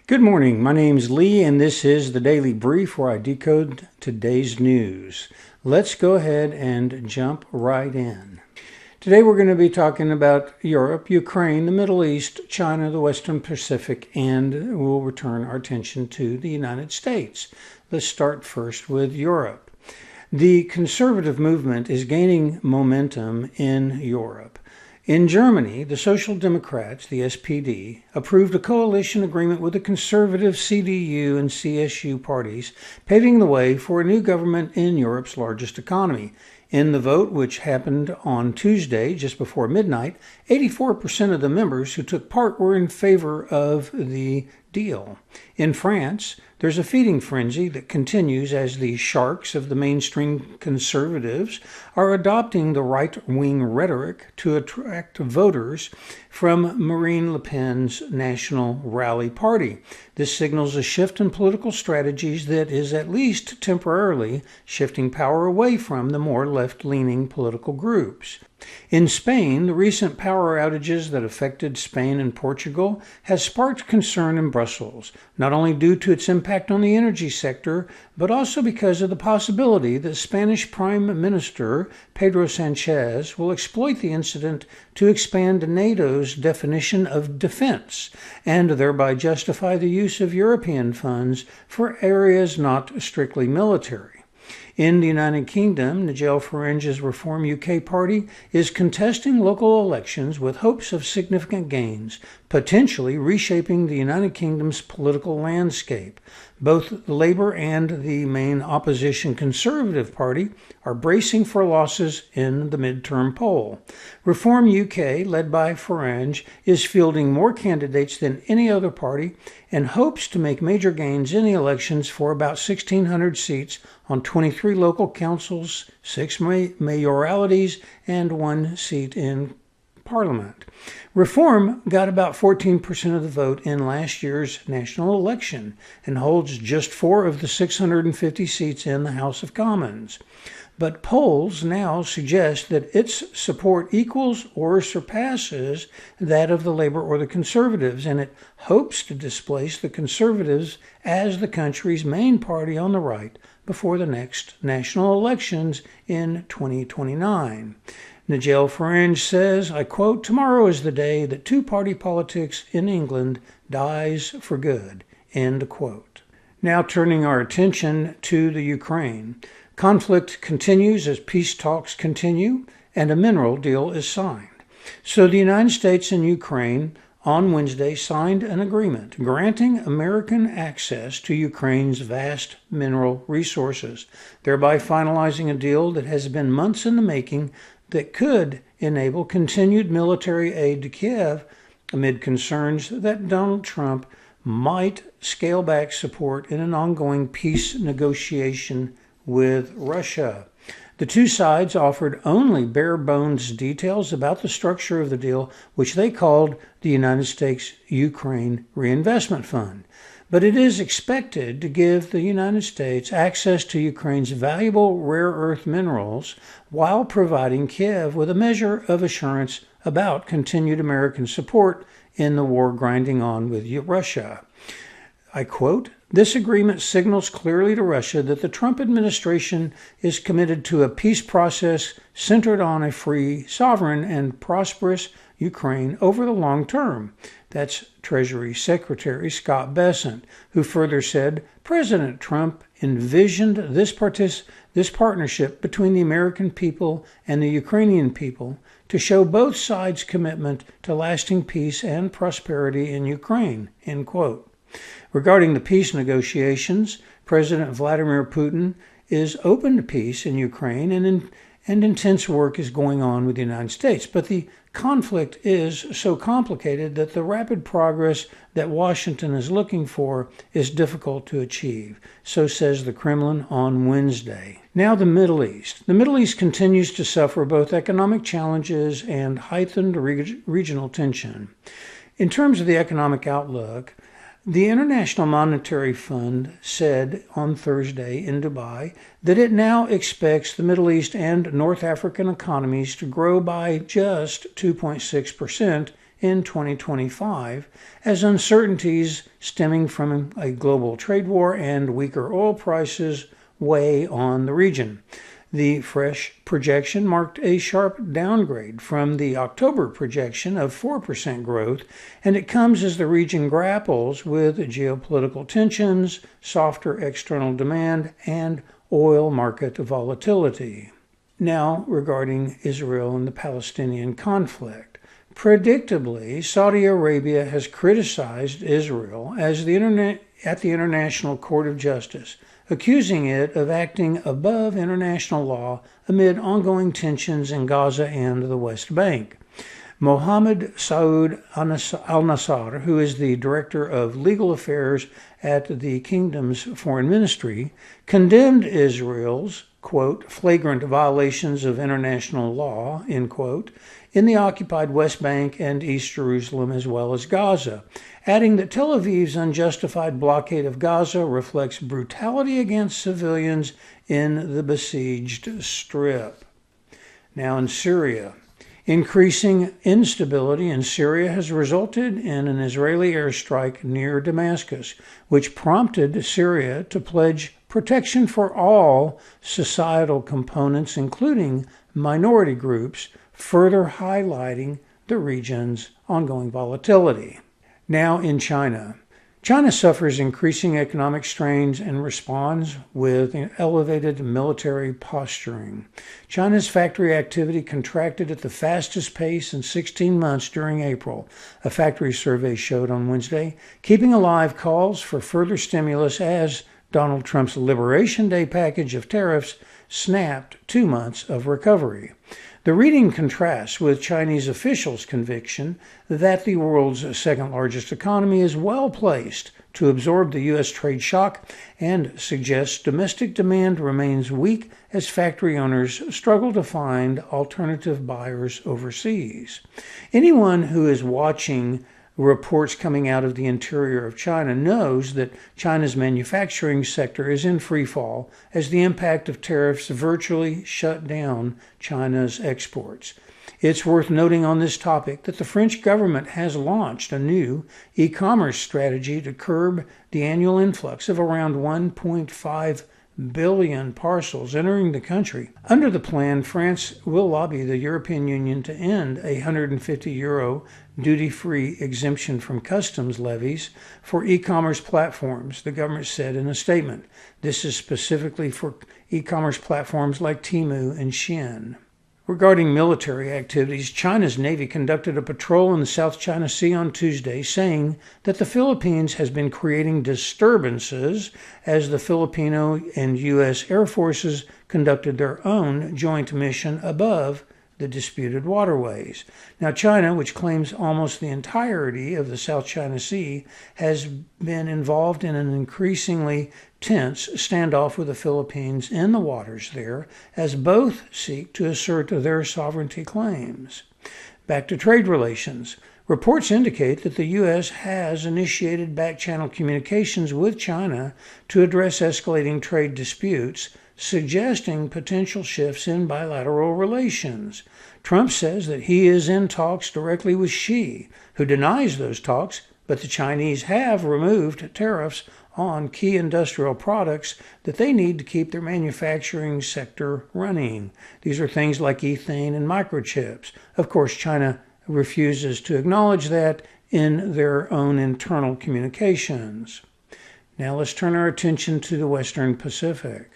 Good morning. My name's Lee, and this is the Daily Brief where I decode today's news. Let's go ahead and jump right in. Today we're going to be talking about Europe, Ukraine, the Middle East, China, the Western Pacific, and we'll return our attention to the United States. Let's start first with Europe. The conservative movement is gaining momentum in Europe. In Germany, the Social Democrats, the SPD, approved a coalition agreement with the conservative CDU and CSU parties, paving the way for a new government in Europe's largest economy. In the vote, which happened on Tuesday just before midnight, 84% of the members who took part were in favor of the deal. In France, there's a feeding frenzy that continues as the sharks of the mainstream conservatives are adopting the right-wing rhetoric to attract voters from Marine Le Pen's National Rally Party. This signals a shift in political strategies that is at least temporarily shifting power away from the more left-leaning political groups. In Spain, the recent power outages that affected Spain and Portugal has sparked concern in Brussels, not only due to its impact on the energy sector, but also because of the possibility that Spanish Prime Minister Pedro Sanchez will exploit the incident to expand NATO's definition of defense and thereby justify the use of European funds for areas not strictly military. In the United Kingdom, Nigel Farage's Reform UK party is contesting local elections with hopes of significant gains, potentially reshaping the United Kingdom's political landscape. Both Labour and the main opposition Conservative Party are bracing for losses in the midterm poll. Reform UK, led by Farage, is fielding more candidates than any other party and hopes to make major gains in the elections for about 1,600 seats on 23 local councils, 6 mayoralities, and 1 seat in Parliament. Reform got about 14% of the vote in last year's national election and holds just 4 of the 650 seats in the House of Commons. But polls now suggest that its support equals or surpasses that of the Labour or the Conservatives, and it hopes to displace the Conservatives as the country's main party on the right before the next national elections in 2029. Nigel Farage says, I quote, "Tomorrow is the day that two-party politics in England dies for good," end quote. Now turning our attention to the Ukraine. Conflict continues as peace talks continue and a mineral deal is signed. So the United States and Ukraine on Wednesday signed an agreement granting American access to Ukraine's vast mineral resources, thereby finalizing a deal that has been months in the making that could enable continued military aid to Kiev amid concerns that Donald Trump might scale back support in an ongoing peace negotiation with Russia. The two sides offered only bare-bones details about the structure of the deal, which they called the United States-Ukraine Reinvestment Fund. But it is expected to give the United States access to Ukraine's valuable rare earth minerals while providing Kiev with a measure of assurance about continued American support in the war grinding on with Russia. I quote, "This agreement signals clearly to Russia that the Trump administration is committed to a peace process centered on a free, sovereign, and prosperous Ukraine over the long term." That's Treasury Secretary Scott Bessent, who further said President Trump envisioned this partnership between the American people and the Ukrainian people to show both sides' commitment to lasting peace and prosperity in Ukraine, end quote. Regarding the peace negotiations, President Vladimir Putin is open to peace in Ukraine and intense work is going on with the United States. But the conflict is so complicated that the rapid progress that Washington is looking for is difficult to achieve, so says the Kremlin on Wednesday. Now the Middle East. The Middle East continues to suffer both economic challenges and heightened regional tension. In terms of the economic outlook, the International Monetary Fund said on Thursday in Dubai that it now expects the Middle East and North African economies to grow by just 2.6% in 2025 as uncertainties stemming from a global trade war and weaker oil prices weigh on the region. The fresh projection marked a sharp downgrade from the October projection of 4% growth, and it comes as the region grapples with geopolitical tensions, softer external demand, and oil market volatility. Now, regarding Israel and the Palestinian conflict. Predictably, Saudi Arabia has criticized Israel at the International Court of Justice, accusing it of acting above international law amid ongoing tensions in Gaza and the West Bank. Mohammed Saud al-Nasser, who is the Director of Legal Affairs at the Kingdom's Foreign Ministry, condemned Israel's, quote, flagrant violations of international law, end quote, in the occupied West Bank and East Jerusalem as well as Gaza, adding that Tel Aviv's unjustified blockade of Gaza reflects brutality against civilians in the besieged Strip. Now in Syria. Increasing instability in Syria has resulted in an Israeli airstrike near Damascus, which prompted Syria to pledge protection for all societal components, including minority groups, further highlighting the region's ongoing volatility. Now in China. China suffers increasing economic strains and responds with elevated military posturing. China's factory activity contracted at the fastest pace in 16 months during April, a factory survey showed on Wednesday, keeping alive calls for further stimulus as Donald Trump's Liberation Day package of tariffs snapped 2 months of recovery. The reading contrasts with Chinese officials' conviction that the world's second largest economy is well placed to absorb the U.S. trade shock and suggests domestic demand remains weak as factory owners struggle to find alternative buyers overseas. Anyone who is watching reports coming out of the interior of China knows that China's manufacturing sector is in free fall as the impact of tariffs virtually shut down China's exports. It's worth noting on this topic that the French government has launched a new e-commerce strategy to curb the annual influx of around 1.5 billion parcels entering the country. Under the plan, France will lobby the European Union to end a €150 duty-free exemption from customs levies for e-commerce platforms, the government said in a statement. This is specifically for e-commerce platforms like Temu and Shein. Regarding military activities, China's Navy conducted a patrol in the South China Sea on Tuesday, saying that the Philippines has been creating disturbances as the Filipino and U.S. Air Forces conducted their own joint mission above the disputed waterways. Now, China, which claims almost the entirety of the South China Sea, has been involved in an increasingly tense standoff with the Philippines in the waters there, as both seek to assert their sovereignty claims. Back to trade relations. Reports indicate that the U.S. has initiated back-channel communications with China to address escalating trade disputes, suggesting potential shifts in bilateral relations. Trump says that he is in talks directly with Xi, who denies those talks, but the Chinese have removed tariffs on key industrial products that they need to keep their manufacturing sector running. These are things like ethane and microchips. Of course, China refuses to acknowledge that in their own internal communications. Now let's turn our attention to the Western Pacific.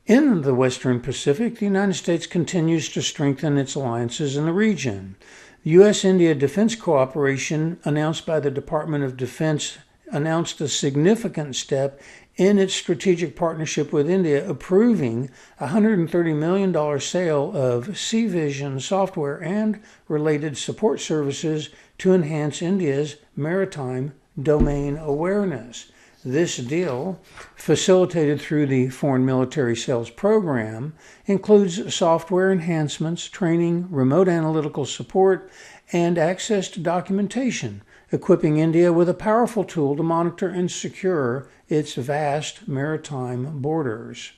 In the Western Pacific, the United States continues to strengthen its alliances in the region. The U.S.-India Defense Cooperation, announced by the Department of Defense, announced a significant step in its strategic partnership with India, approving a $130 million sale of SeaVision software and related support services to enhance India's maritime domain awareness. This deal, facilitated through the Foreign Military Sales Program, includes software enhancements, training, remote analytical support, and access to documentation, equipping India with a powerful tool to monitor and secure its vast maritime borders.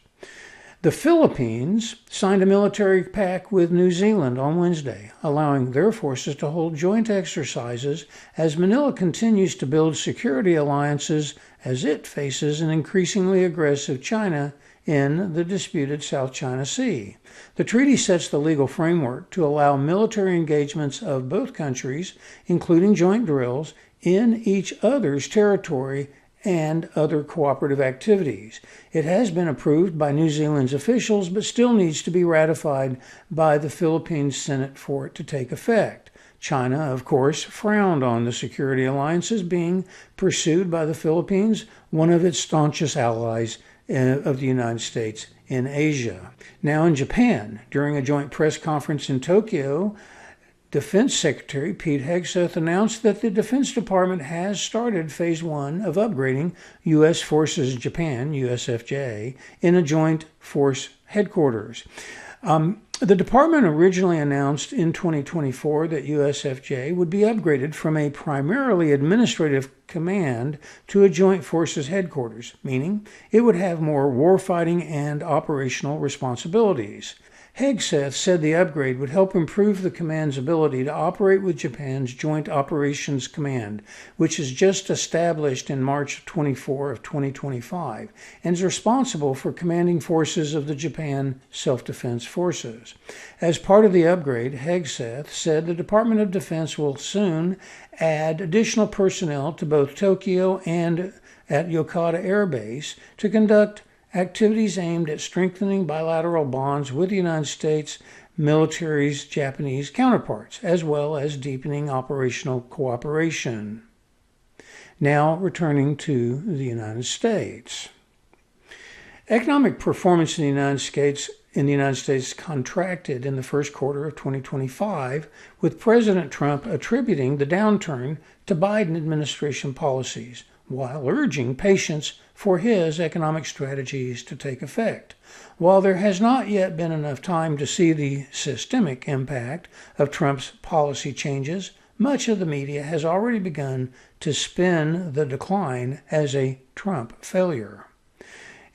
The Philippines signed a military pact with New Zealand on Wednesday, allowing their forces to hold joint exercises as Manila continues to build security alliances as it faces an increasingly aggressive China in the disputed South China Sea. The treaty sets the legal framework to allow military engagements of both countries, including joint drills, in each other's territory and other cooperative activities. It has been approved by New Zealand's officials, but still needs to be ratified by the Philippines Senate for it to take effect. China, of course, frowned on the security alliances being pursued by the Philippines, one of its staunchest allies of the United States in Asia. Now in Japan, during a joint press conference in Tokyo, Defense Secretary Pete Hegseth announced that the Defense Department has started Phase 1 of upgrading U.S. Forces Japan, USFJ, in a joint force headquarters. The department originally announced in 2024 that USFJ would be upgraded from a primarily administrative command to a joint forces headquarters, meaning it would have more warfighting and operational responsibilities. Hegseth said the upgrade would help improve the command's ability to operate with Japan's Joint Operations Command, which is just established in March 24 of 2025 and is responsible for commanding forces of the Japan Self-Defense Forces. As part of the upgrade, Hegseth said the Department of Defense will soon add additional personnel to both Tokyo and at Yokota Air Base to conduct activities aimed at strengthening bilateral bonds with the United States military's Japanese counterparts, as well as deepening operational cooperation. Now returning to the United States. Economic performance in the United States contracted in the first quarter of 2025, with President Trump attributing the downturn to Biden administration policies, while urging patience for his economic strategies to take effect. While there has not yet been enough time to see the systemic impact of Trump's policy changes, much of the media has already begun to spin the decline as a Trump failure.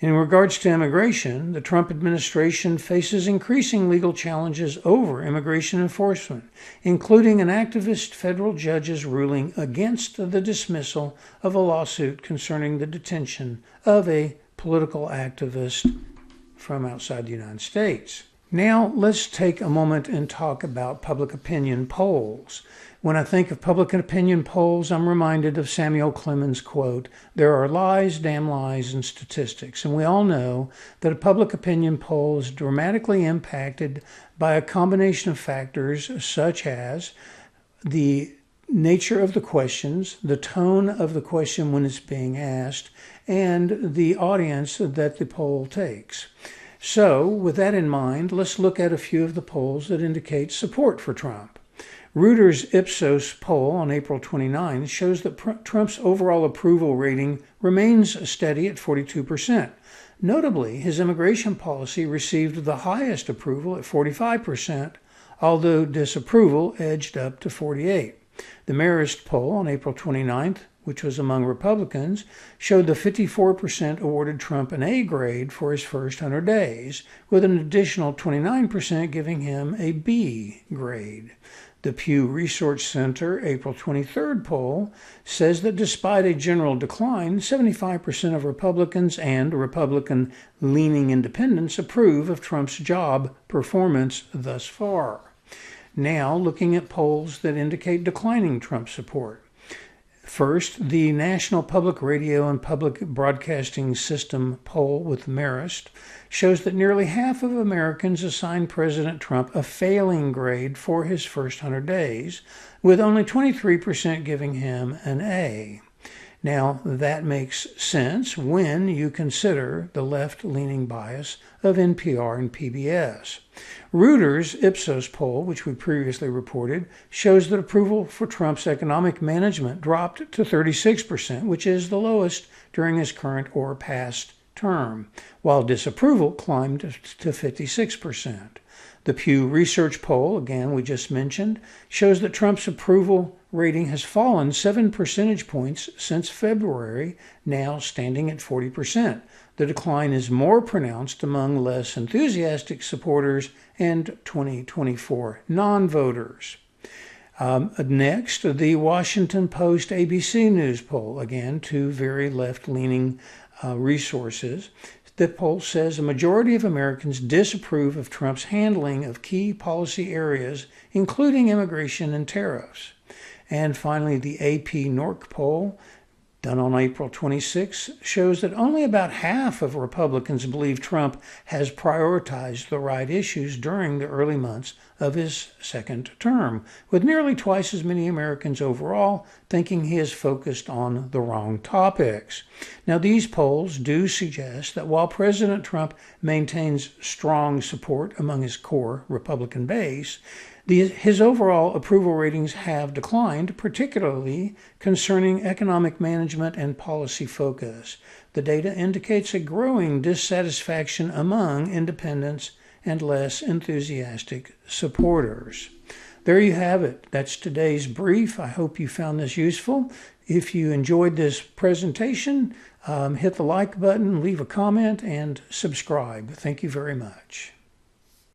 In regards to immigration, the Trump administration faces increasing legal challenges over immigration enforcement, including an activist federal judge's ruling against the dismissal of a lawsuit concerning the detention of a political activist from outside the United States. Now, let's take a moment and talk about public opinion polls. When I think of public opinion polls, I'm reminded of Samuel Clemens' quote, "There are lies, damn lies, and statistics." And we all know that a public opinion poll is dramatically impacted by a combination of factors such as the nature of the questions, the tone of the question when it's being asked, and the audience that the poll takes. So, with that in mind, let's look at a few of the polls that indicate support for Trump. Reuters' Ipsos poll on April 29 shows that Trump's overall approval rating remains steady at 42%. Notably, his immigration policy received the highest approval at 45%, although disapproval edged up to 48%. The Marist poll on April 29th, which was among Republicans, showed that 54% awarded Trump an A grade for his first 100 days, with an additional 29% giving him a B grade. The Pew Research Center April 23rd poll says that despite a general decline, 75% of Republicans and Republican-leaning independents approve of Trump's job performance thus far. Now, looking at polls that indicate declining Trump support. First, the National Public Radio and Public Broadcasting System poll with Marist shows that nearly half of Americans assign President Trump a failing grade for his first 100 days, with only 23% giving him an A. Now, that makes sense when you consider the left-leaning bias of NPR and PBS. Reuters' Ipsos poll, which we previously reported, shows that approval for Trump's economic management dropped to 36%, which is the lowest during his current or past term, while disapproval climbed to 56%. The Pew Research poll, again, we just mentioned, shows that Trump's approval rating has fallen 7 percentage points since February, now standing at 40%. The decline is more pronounced among less enthusiastic supporters and 2024 non-voters. Next, the Washington Post ABC News poll, again, two very left-leaning resources. The poll says a majority of Americans disapprove of Trump's handling of key policy areas, including immigration and tariffs. And finally, the AP NORC poll, done on April 26, shows that only about half of Republicans believe Trump has prioritized the right issues during the early months of his second term, with nearly twice as many Americans overall thinking he has focused on the wrong topics. Now, these polls do suggest that while President Trump maintains strong support among his core Republican base, his overall approval ratings have declined, particularly concerning economic management and policy focus. The data indicates a growing dissatisfaction among independents and less enthusiastic supporters. There you have it. That's today's brief. I hope you found this useful. If you enjoyed this presentation, hit the like button, leave a comment, and subscribe. Thank you very much.